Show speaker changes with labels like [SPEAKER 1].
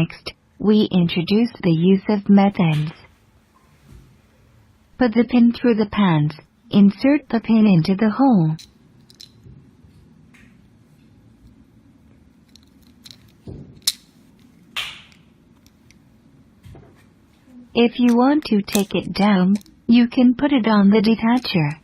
[SPEAKER 1] Next, we introduce the use of methods. Put the pin through the pants. Insert the pin into the hole. If you want to take it down, you can put it on the detacher.